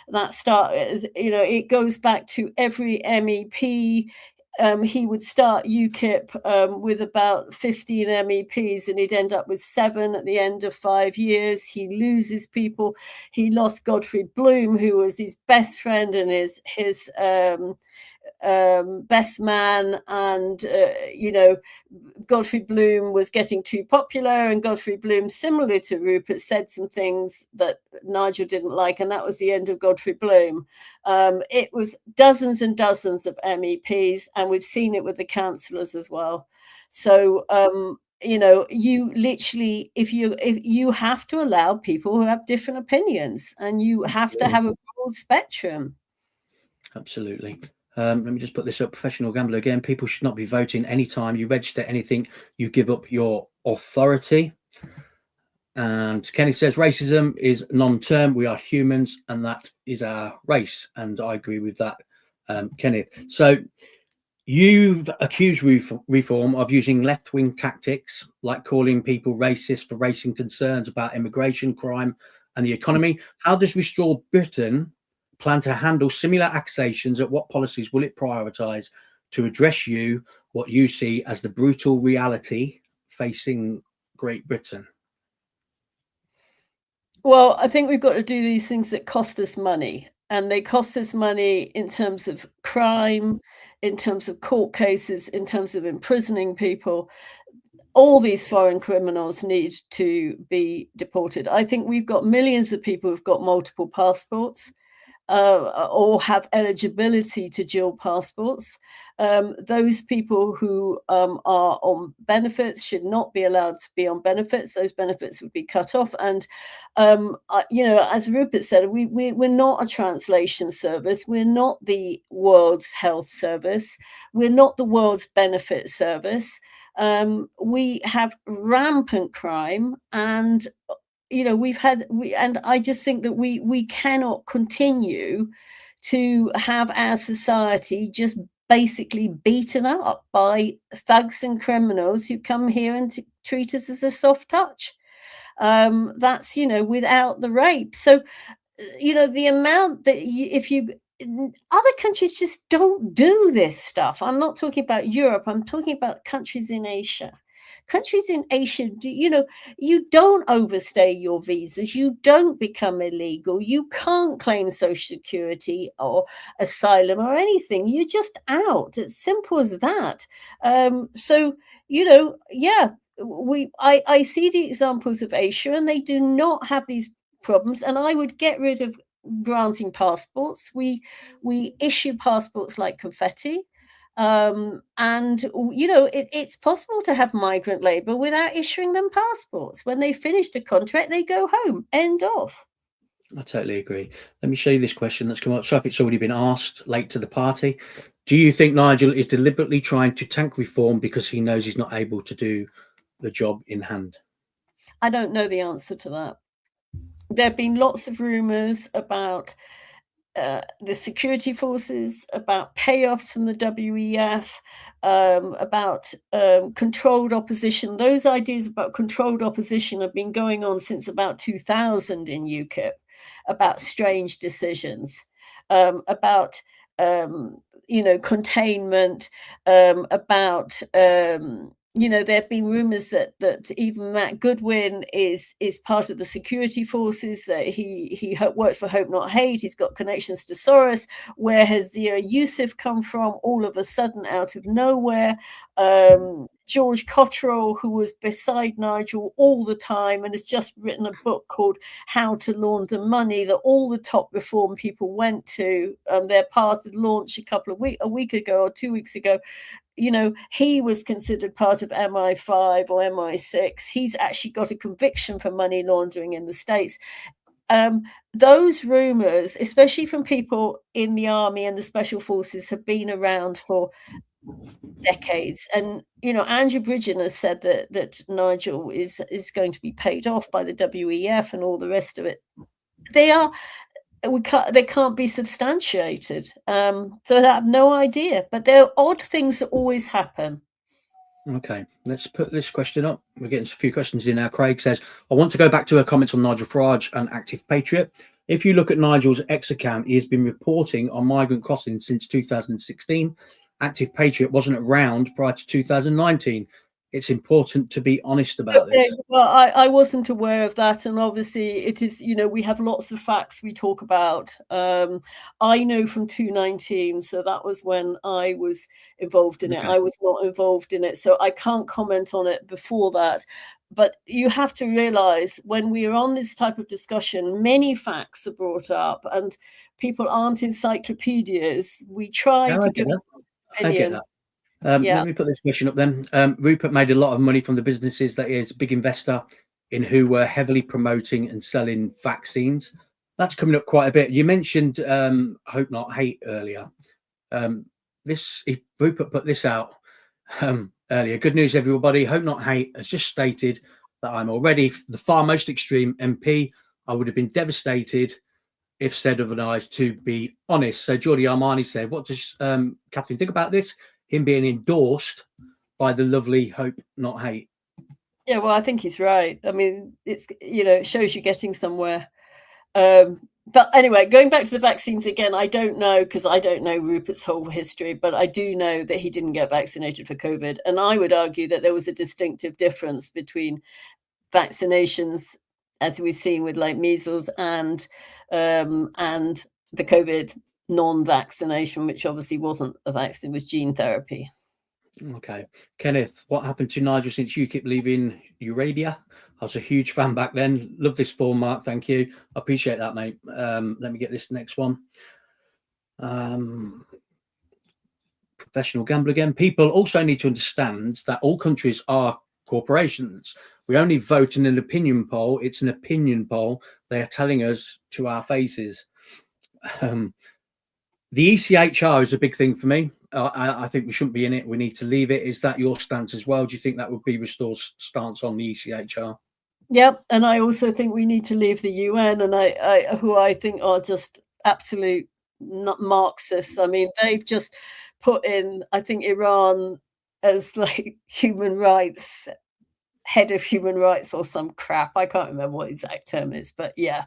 It goes back to every MEP. He would start UKIP with about 15 MEPs, and he'd end up with 7 at the end of 5 years. He loses people. He lost Godfrey Bloom, who was his best friend and his best man, and Godfrey Bloom was getting too popular, and Godfrey Bloom, similar to Rupert, said some things that Nigel didn't like, and that was the end of Godfrey Bloom. It was dozens and dozens of MEPs, and we've seen it with the councillors as well. So you literally, if you have to allow people who have different opinions, and you have to have a broad spectrum. Absolutely. Let me just put this up. Professional gambler again. People should not be voting anytime you register anything. You give up your authority. And Kenny says racism is non-term. We are humans, and that is our race. And I agree with that, Kenneth. So you've accused Reform of using left-wing tactics, like calling people racist for raising concerns about immigration, crime, and the economy. How does Restore Britain plan to handle similar accusations? At what policies will it prioritise to address what you see as the brutal reality facing Great Britain? Well, I think we've got to do these things that cost us money. And they cost us money in terms of crime, in terms of court cases, in terms of imprisoning people. All these foreign criminals need to be deported. I think we've got millions of people who've got multiple passports. or have eligibility to dual passports. Those people who are on benefits should not be allowed to be on benefits. Those benefits would be cut off. And, as Rupert said, we're not a translation service. We're not the world's health service. We're not the world's benefit service. We have rampant crime, and and I just think that we cannot continue to have our society just basically beaten up by thugs and criminals who come here and treat us as a soft touch. That's without the rape. So the amount that if you other countries just don't do this stuff. I'm not talking about Europe. I'm talking about countries in Asia. Countries in Asia, you don't overstay your visas. You don't become illegal. You can't claim social security or asylum or anything. You're just out. It's simple as that. Yeah, I see the examples of Asia, and they do not have these problems. And I would get rid of granting passports. We issue passports like confetti. It's possible to have migrant labor without issuing them passports. When they finish the contract, they go home. End of. I totally agree. Let me show you this question that's come up. So if it's already been asked, late to the party. Do you think Nigel is deliberately trying to tank reform because he knows he's not able to do the job in hand? I don't know the answer to that. There have been lots of rumours about the security forces, about payoffs from the WEF, about controlled opposition. Those ideas about controlled opposition have been going on since about 2000 in UKIP, about strange decisions, about containment, about there have been rumours that even Matt Goodwin is part of the security forces, that he worked for Hope Not Hate. He's got connections to Soros. Where has Zia Yusuf come from all of a sudden out of nowhere? George Cottrell, who was beside Nigel all the time and has just written a book called How to Launder Money, that all the top reform people went to. They're part of the launch a week ago or 2 weeks ago. He was considered part of MI5 or MI6. He's actually got a conviction for money laundering in the States. Those rumors, especially from people in the army and the special forces, have been around for decades. And Andrew Bridgen has said that Nigel is going to be paid off by the WEF and all the rest of it. They can't be substantiated. So I have no idea. But there are odd things that always happen. Okay, let's put this question up. We're getting a few questions in now. Craig says, I want to go back to her comments on Nigel Farage and Active Patriot. If you look at Nigel's X account, he has been reporting on migrant crossings since 2016. Active Patriot wasn't around prior to 2019. It's important to be honest about this. Well, I wasn't aware of that, and obviously it is. We have lots of facts we talk about. I know from 2019, so that was when I was involved in it. I was not involved in it, so I can't comment on it before that. But you have to realize, when we are on this type of discussion, many facts are brought up, and people aren't encyclopedias. We try to give an opinion. I get that. Let me put this question up then. Rupert made a lot of money from the businesses that he is a big investor in, who were heavily promoting and selling vaccines. That's coming up quite a bit. You mentioned Hope Not Hate earlier. Rupert put this out earlier. Good news, everybody. Hope Not Hate has just stated that I'm already the far most extreme MP. I would have been devastated if said otherwise, to be honest. So Geordie Armani said, what does Catherine think about this? Him being endorsed by the lovely Hope Not Hate. Yeah, well, I think he's right. I mean, it shows you're getting somewhere. But anyway, going back to the vaccines again, I don't know, because I don't know Rupert's whole history, but I do know that he didn't get vaccinated for COVID. And I would argue that there was a distinctive difference between vaccinations, as we've seen with like measles, and the COVID non-vaccination, which obviously wasn't a vaccine, was gene therapy. Okay. Kenneth, what happened to Nigel since UKIP leaving Eurabia? I was a huge fan back then. Love this form, Mark. Thank you. I appreciate that, mate. Let me get this next one. Professional gambler again. People also need to understand that all countries are corporations. We only vote in an opinion poll. It's an opinion poll. They are telling us to our faces. The ECHR is a big thing for me. I think we shouldn't be in it. We need to leave it. Is that your stance as well? Do you think that would be Restore's stance on the ECHR? Yep, and I also think we need to leave the UN, and who I think are just absolute not Marxists. I mean, they've just put in, I think, Iran as like human rights, head of human rights or some crap. I can't remember what the exact term is, but yeah,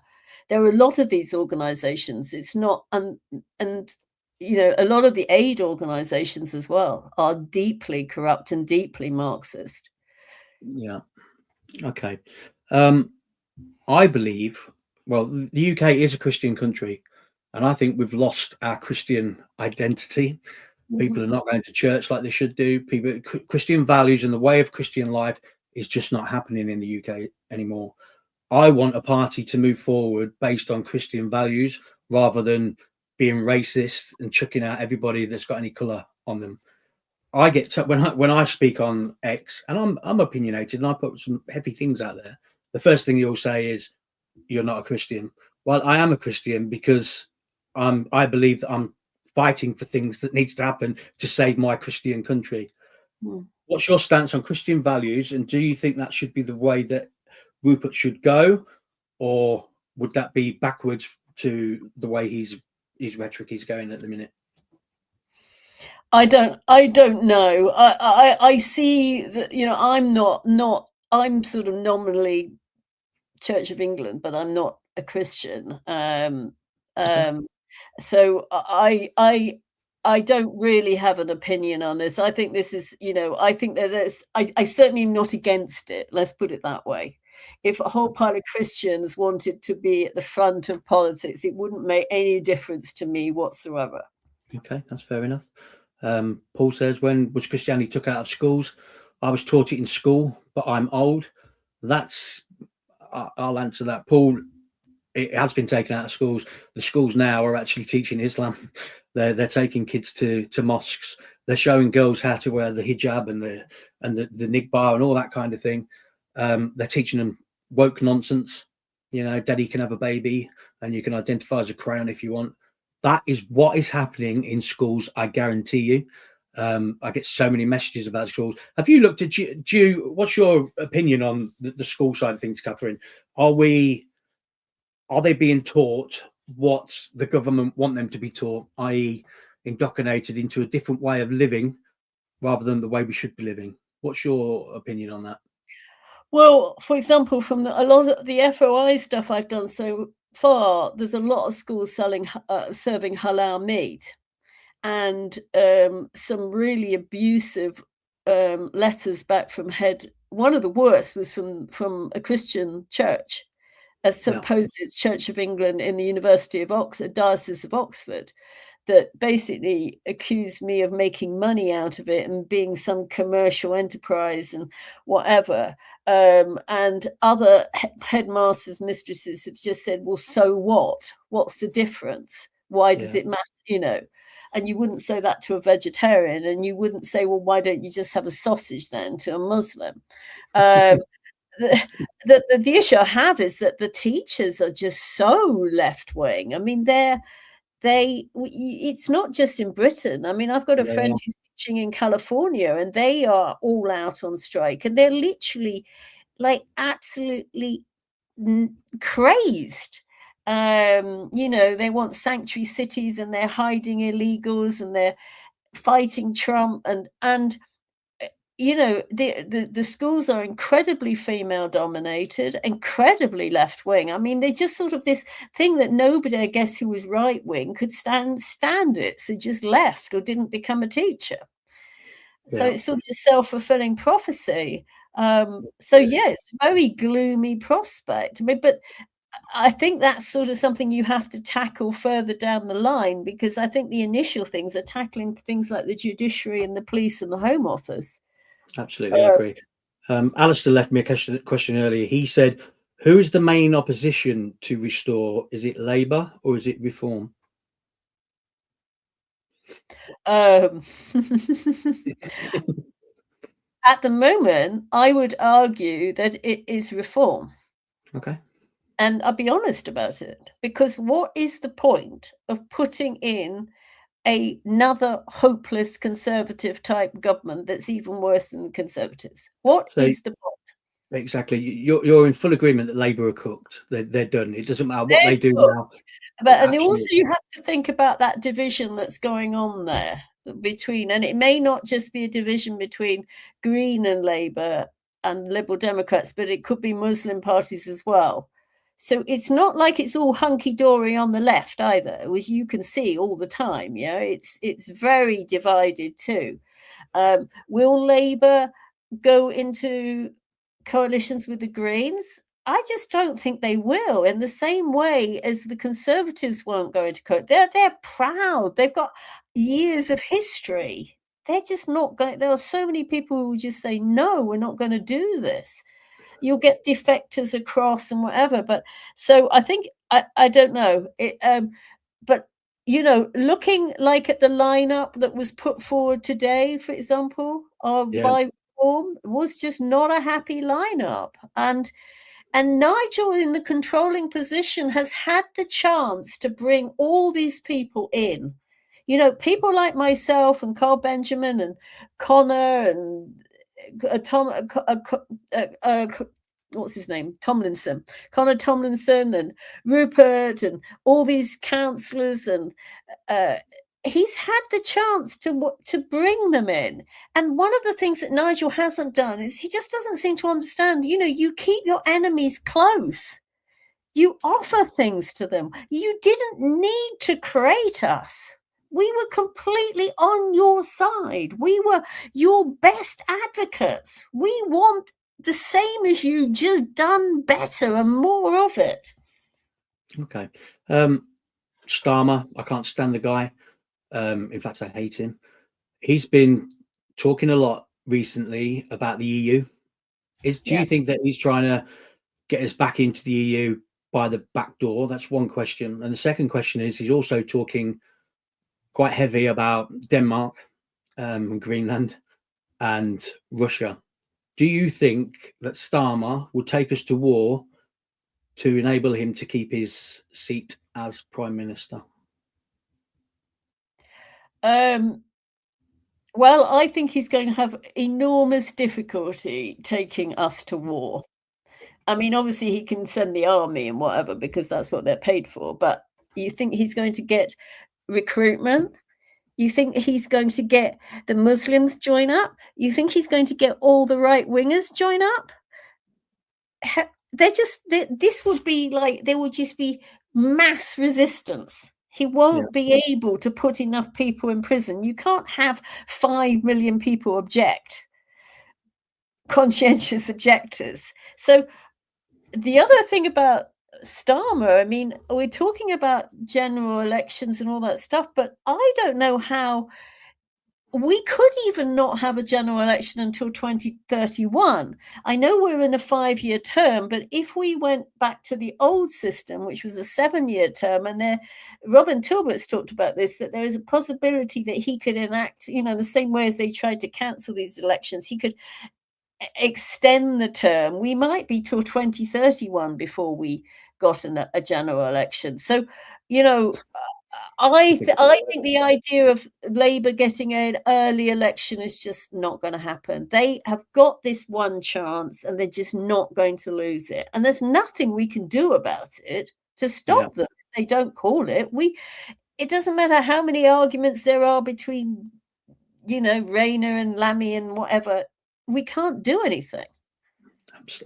there are a lot of these organizations. It's not, and you know, a lot of the aid organizations as well are deeply corrupt and deeply Marxist. Yeah. Okay. I believe, well, the UK is a Christian country, and I think we've lost our Christian identity. People are not going to church like they should do. Christian values and the way of Christian life is just not happening in the UK anymore. I want a party to move forward based on Christian values rather than being racist and chucking out everybody that's got any colour on them. I get when I speak on X, and I'm opinionated, and I put some heavy things out there. The first thing you'll say is, "You're not a Christian." Well, I am a Christian because I believe that I'm fighting for things that needs to happen to save my Christian country. What's your stance on Christian values, and do you think that should be the way that Rupert should go, or would that be backwards to the way his rhetoric is going at the minute? I don't know. I see that, you know, I'm sort of nominally Church of England, but I'm not a Christian. So I don't really have an opinion on this. I think this is, you know, I think that I certainly am not against it. Let's put it that way. If a whole pile of Christians wanted to be at the front of politics, it wouldn't make any difference to me whatsoever. Okay, that's fair enough. Paul says, when was Christianity took out of schools? I was taught it in school, but I'm old. I'll answer that, Paul. It has been taken out of schools. The schools now are actually teaching Islam. They're taking kids to mosques. They're showing girls how to wear the hijab and the niqab and all that kind of thing. They're teaching them woke nonsense. You know, daddy can have a baby and you can identify as a crown if you want. That is what is happening in schools. I guarantee you. I get so many messages about schools. Have you looked at what's your opinion on the school side of things, Catherine? Are they being taught what the government want them to be taught, i.e. indoctrinated into a different way of living rather than the way we should be living? What's your opinion on that? Well, for example, from a lot of the FOI stuff I've done so far, there's a lot of schools serving halal meat, and some really abusive letters back from head. One of the worst was from a Christian church, a supposed Church of England in the University of Oxford, Diocese of Oxford, that basically accused me of making money out of it and being some commercial enterprise and whatever. And other headmasters, mistresses have just said, well, so what? What's the difference? Why does it matter? You know, and you wouldn't say that to a vegetarian, and you wouldn't say, well, why don't you just have a sausage then, to a Muslim? The issue I have is that the teachers are just so left wing. I mean, it's not just in Britain. I mean, I've got a friend who's teaching in California, and they are all out on strike, and they're literally like absolutely crazed. You know, they want sanctuary cities, and they're hiding illegals, and they're fighting Trump, and you know, the schools are incredibly female dominated, incredibly left wing. I mean, they're just sort of this thing that nobody, I guess, who was right wing could stand it. So just left or didn't become a teacher. So it's sort of a self-fulfilling prophecy. So yeah, it's a very gloomy prospect. I mean, but I think that's sort of something you have to tackle further down the line, because I think the initial things are tackling things like the judiciary and the police and the Home Office. Absolutely, I agree. Alistair left me a question earlier. He said, who is the main opposition to Restore? Is it Labour or is it Reform? At the moment, I would argue that it is Reform. Okay. And I'll be honest about it, because what is the point of putting in another hopeless Conservative type government that's even worse than the Conservatives? What is the point? Exactly. You're in full agreement that Labour are cooked. They're done. It doesn't matter what they do now. But also you have to think about that division that's going on there between, and it may not just be a division between Green and Labour and Liberal Democrats, but it could be Muslim parties as well. So it's not like it's all hunky-dory on the left either, as you can see all the time. Yeah, it's very divided too. Will Labour go into coalitions with the Greens? I just don't think they will, in the same way as the Conservatives won't go into coalition. They're proud. They've got years of history. They're just not going. There are so many people who will just say, no, we're not going to do this. You'll get defectors across and whatever. But so I think, I don't know. But, you know, looking like at the lineup that was put forward today, for example, by Reform, was just not a happy lineup. And Nigel, in the controlling position, has had the chance to bring all these people in. You know, people like myself and Carl Benjamin and Connor and what's his name? Tomlinson, Connor Tomlinson and Rupert and all these councillors, and he's had the chance to bring them in. And one of the things that Nigel hasn't done is he just doesn't seem to understand, you know, you keep your enemies close. You offer things to them. You didn't need to create us. We were completely on your side. We were your best advocates. We want the same as you, just done better and more of it. Okay. Starmer, I can't stand the guy. In fact, I hate him. He's been talking a lot recently about the EU. Do you think that he's trying to get us back into the EU by the back door? That's one question. And the second question is, he's also talking quite heavy about Denmark, Greenland, and Russia. Do you think that Starmer will take us to war to enable him to keep his seat as Prime Minister? Well, I think he's going to have enormous difficulty taking us to war. I mean, obviously, he can send the army and whatever, because that's what they're paid for. But you think he's going to get recruitment? You think he's going to get the Muslims join up? You think he's going to get all the right wingers join up? This would be like, there would just be mass resistance. He won't be able to put enough people in prison. You can't have 5 million people object, conscientious objectors. So the other thing about Starmer, I mean, we're talking about general elections and all that stuff, but I don't know how we could even not have a general election until 2031. I know we're in a 5-year term, but if we went back to the old system, which was a 7-year term, and there, Robin Tilbert's talked about this, that there is a possibility that he could enact, you know, the same way as they tried to cancel these elections, he could extend the term. We might be till 2031 before we got a general election. So, you know, I think the idea of Labour getting an early election is just not going to happen. They have got this one chance and they're just not going to lose it. And there's nothing we can do about it to stop them if they don't call it. It doesn't matter how many arguments there are between, you know, Rayner and Lammy and whatever. We can't do anything.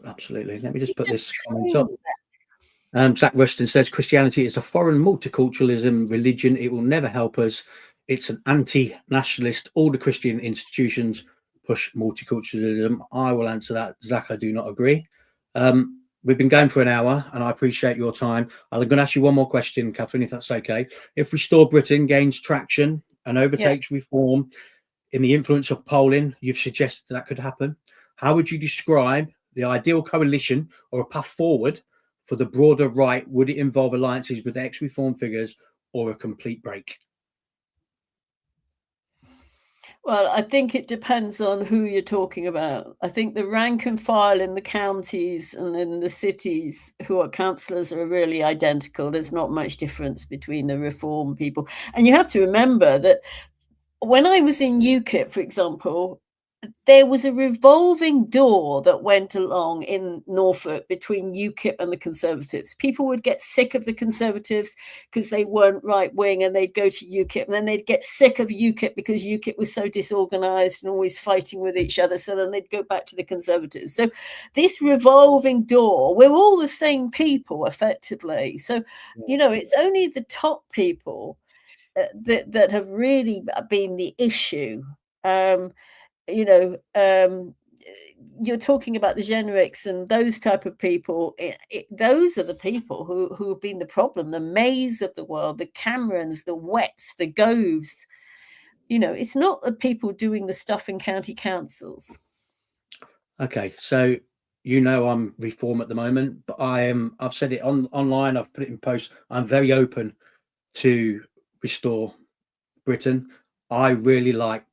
Absolutely. Let me just put this comment up. Zach Rushton says Christianity is a foreign multiculturalism religion. It will never help us. It's an anti-nationalist. All the Christian institutions push multiculturalism. I will answer that. Zach, I do not agree. We've been going for an hour and I appreciate your time. I'm going to ask you one more question, Catherine, if that's okay. If Restore Britain gains traction and overtakes Reform in the influence of polling, you've suggested that could happen. How would you describe the ideal coalition or a path forward for the broader right? Would it involve alliances with ex-reform figures or a complete break? Well, I think it depends on who you're talking about. I think the rank and file in the counties and in the cities who are councillors are really identical. There's not much difference between the reform people. And you have to remember that when I was in UKIP, for example, there was a revolving door that went along in Norfolk between UKIP and the Conservatives. People would get sick of the Conservatives because they weren't right wing, and they'd go to UKIP, and then they'd get sick of UKIP because UKIP was so disorganized and always fighting with each other. So then they'd go back to the Conservatives. So this revolving door, we're all the same people effectively. So, you know, it's only the top people that have really been the issue. You know, you're talking about the generics and those type of people. Those are the people who have been the problem. The Mays of the world, the Camerons, the Wets, the Goves. You know, it's not the people doing the stuff in county councils. Okay, so you know I'm reform at the moment, but I've said it online. I've put it in posts. I'm very open to restore Britain. I really like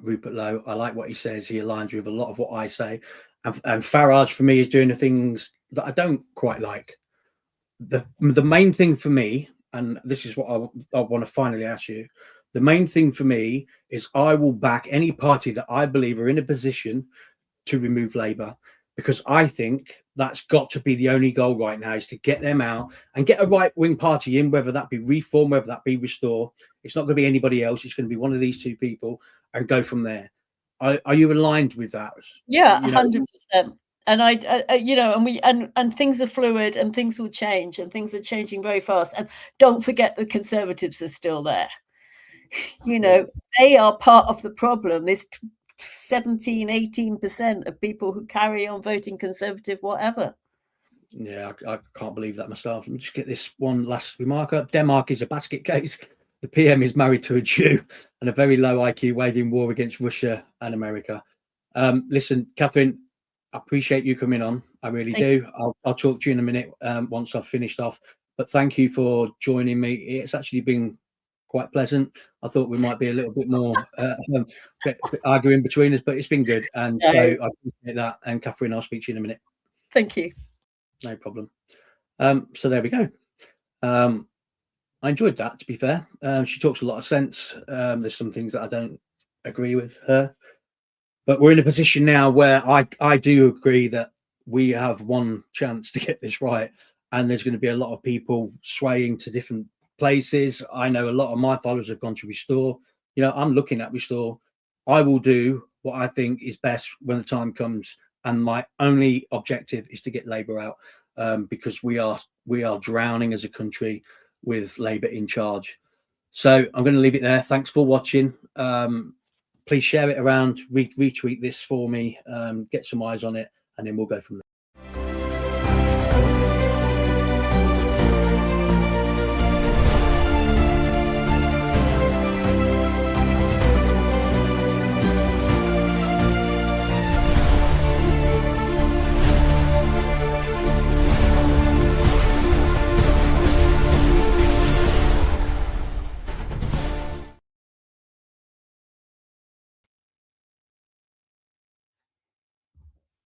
Rupert Lowe. I like what he says. He aligns with a lot of what I say. And Farage, for me, is doing the things that I don't quite like. The main thing for me, and this is what I want to finally ask you, the main thing for me is I will back any party that I believe are in a position to remove Labour, because I think that's got to be the only goal right now, is to get them out and get a right-wing party in, whether that be Reform, whether that be Restore. It's not going to be anybody else. It's going to be one of these two people, and go from there. Are you aligned with that? Yeah, You know, 100%. And I you know, and things are fluid, and things will change, and things are changing very fast. And don't forget the Conservatives are still there. You know, they are part of the problem. There's 17, 18% of people who carry on voting Conservative, whatever. Yeah, I can't believe that myself. Let me just get this one last remark up. Denmark is a basket case. The PM is married to a Jew, and a very low IQ, waging war against Russia and America. Listen, Catherine, I appreciate you coming on. I really do. I'll talk to you in a minute once I've finished off. But thank you for joining me. It's actually been quite pleasant. I thought we might be a little bit more arguing between us, but it's been good. And so I appreciate that. And Catherine, I'll speak to you in a minute. Thank you. No problem. So there we go. I enjoyed that, to be fair. She talks a lot of sense. There's some things that I don't agree with her, but we're in a position now where I do agree that we have one chance to get this right, and there's going to be a lot of people swaying to different places. I know a lot of my followers have gone to Restore. You know, I'm looking at Restore. I will do what I think is best when the time comes, and my only objective is to get Labour out, because we are drowning as a country with Labour in charge. So I'm going to leave it there. Thanks for watching. Please share it around, retweet this for me, get some eyes on it, and then we'll go from there.